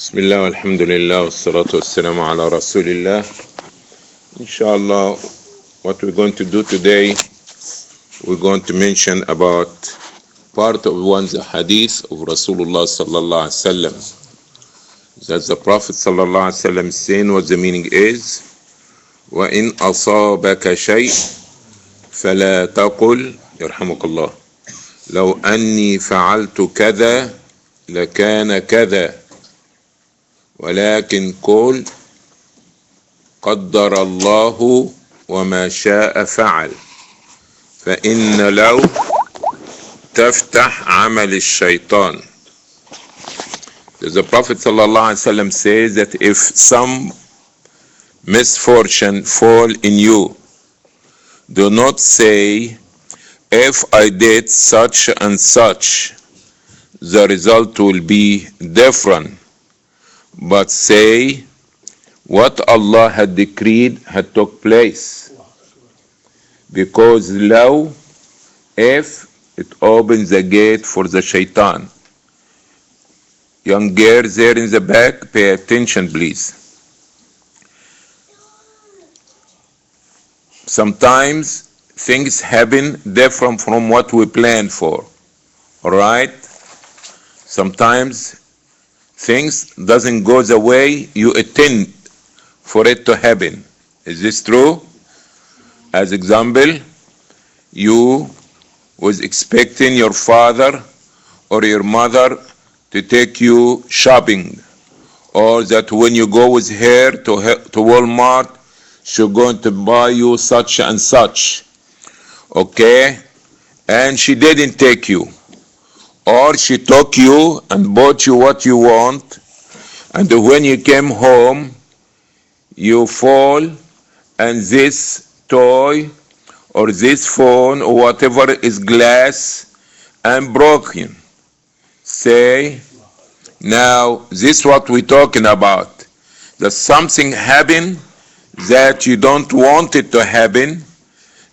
Bismillah, alhamdulillah, wassalatu wassalamu ala rasulillah. Inshallah, what we're going to do today, we're going to mention about part of one's hadith of Rasulullah sallallahu alaihi wasallam. That the Prophet sallallahu alaihi wasallam saying what the meaning is, وَإِنْ أَصَابَكَ شَيْءٍ فَلَا تَقُلْ يرحمك الله لو أني فعلت كذا لكان كذا ولكن قل قدر الله وما شاء فعل فإن لو تفتح عمل الشيطان. The Prophet ﷺ says that if some misfortune fall in you, do not say, if I did such and such, the result will be different. But say, what Allah had decreed had took place. Because law, if it opens the gate for the shaitan. Young girls there in the back, pay attention please. Sometimes things happen different from what we planned for. Alright? Sometimes things doesn't go the way you intend for it to happen. Is this true? As example, you was expecting your father or your mother to take you shopping, or that when you go with her to Walmart, she's going to buy you such and such. Okay? And she didn't take you. Or she took you and bought you what you want, and when you came home, you fall and this toy or this phone or whatever is glass and broken. Say, now this is what we're talking about. That something happened that you don't want it to happen,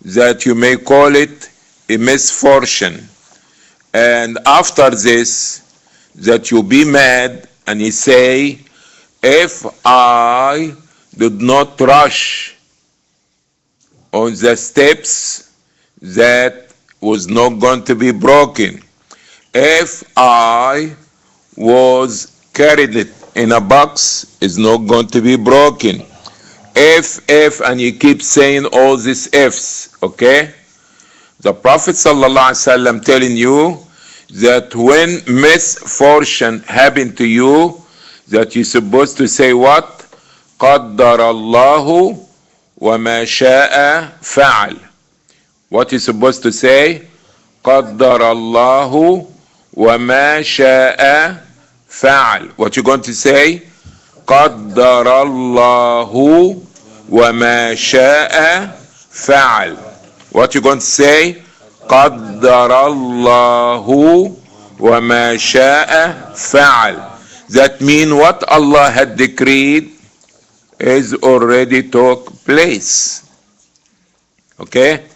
that you may call it a misfortune. And after this, that you be mad and you say, if I did not rush on the steps, that was not going to be broken. If I was carried it in a box, it's not going to be broken. If, and you keep saying all these ifs, okay? The Prophet ﷺ telling you that when misfortune happened to you, that you're supposed to say what? قَدَّرَ اللَّهُ وَمَا شَاءَ فَعَلْ. What you supposed to say? قَدَّرَ اللَّهُ وَمَا شَاءَ فَعَلْ. What you going to say? قَدَّرَ اللَّهُ وَمَا شَاءَ فَعَلْ. What you going to say? قَدَّرَ اللَّهُ وَمَا شَاءَ فَعَلْ. That means what Allah had decreed is already took place. Okay?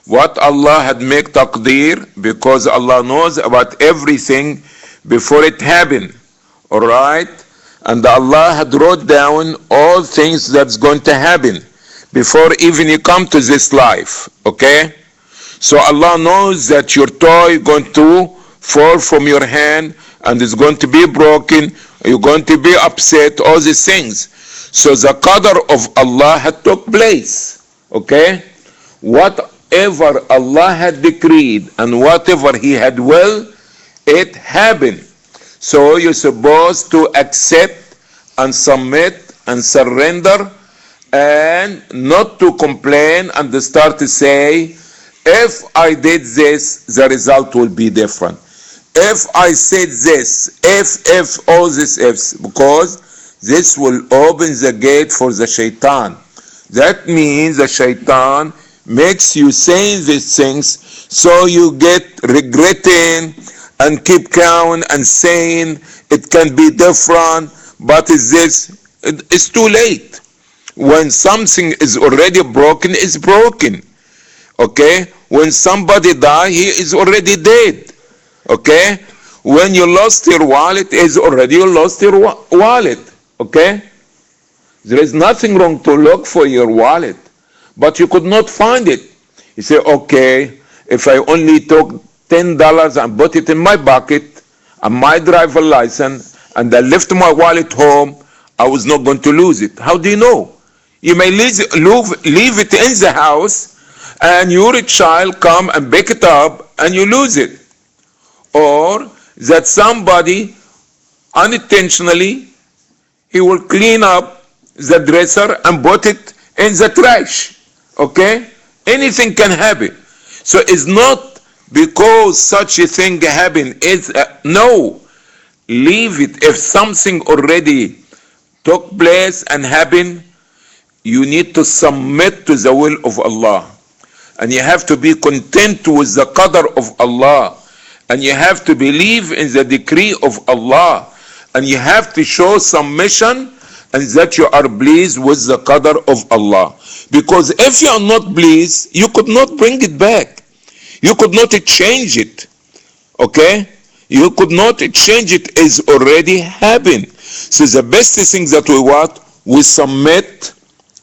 What Allah had made taqdeer, because Allah knows about everything before it happened. Alright? And Allah had wrote down all things that's going to happen before even you come to this life. Okay? So Allah knows that your toy going to fall from your hand and it's going to be broken, you're going to be upset, all these things. So the qadr of Allah had took place. Okay? Whatever Allah had decreed and whatever He had will, it happened. So you're supposed to accept and submit and surrender, and not to complain and start to say, if I did this, the result will be different. If I said this, if all these ifs, because this will open the gate for the shaitan. That means the shaitan makes you saying these things, so you get regretting and keep count and saying it can be different, but it's too late. When something is already broken, it's broken. Okay? When somebody dies, he is already dead. Okay? When you lost your wallet, is already you lost your wallet. Okay? There is nothing wrong to look for your wallet, but you could not find it. You say, okay, if I only took $10 and put it in my pocket and my driver license and I left my wallet home, I was not going to lose it. How do you know? You may leave it in the house and your child come and pick it up and you lose it. Or that somebody unintentionally, he will clean up the dresser and put it in the trash. Okay? Anything can happen. So it's not because such a thing happen. It's no. Leave it. If something already took place and happened, you need to submit to the will of Allah. And you have to be content with the qadr of Allah. And you have to believe in the decree of Allah. And you have to show submission and that you are pleased with the qadr of Allah. Because if you are not pleased, you could not bring it back. You could not change it. Okay? You could not change it. It's already happened. So the best thing that we want, we submit,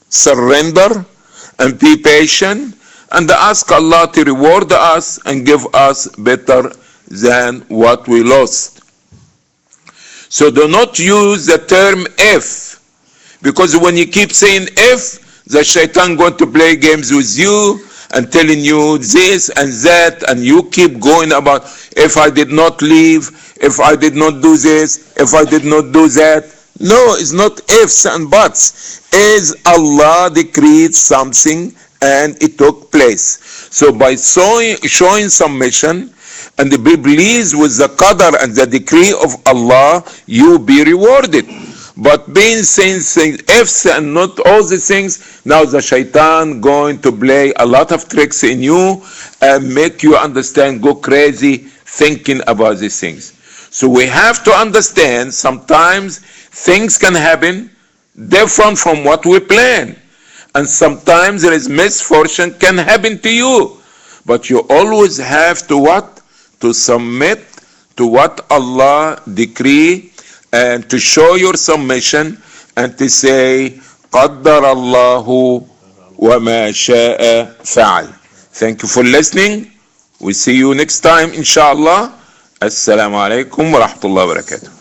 surrender, and be patient, and ask Allah to reward us and give us better than what we lost. So do not use the term if, because when you keep saying if, the shaitan going to play games with you and telling you this and that, and you keep going about, if I did not leave, if I did not do this, if I did not do that. No, it's not ifs and buts. Is Allah decreed something and it took place. So by showing submission and be pleased with the qadr and the decree of Allah, you be rewarded. But being saying things, ifs and not all the things, now the shaitan going to play a lot of tricks in you and make you understand, go crazy thinking about these things. So we have to understand sometimes things can happen different from what we plan. And sometimes there is misfortune can happen to you. But you always have to what? To submit to what Allah decree and to show your submission and to say, قدر الله وما شاء فعل. Thank you for listening. We see you next time, inshallah. Assalamu alaikum wa rahmatullahi wa barakatuh.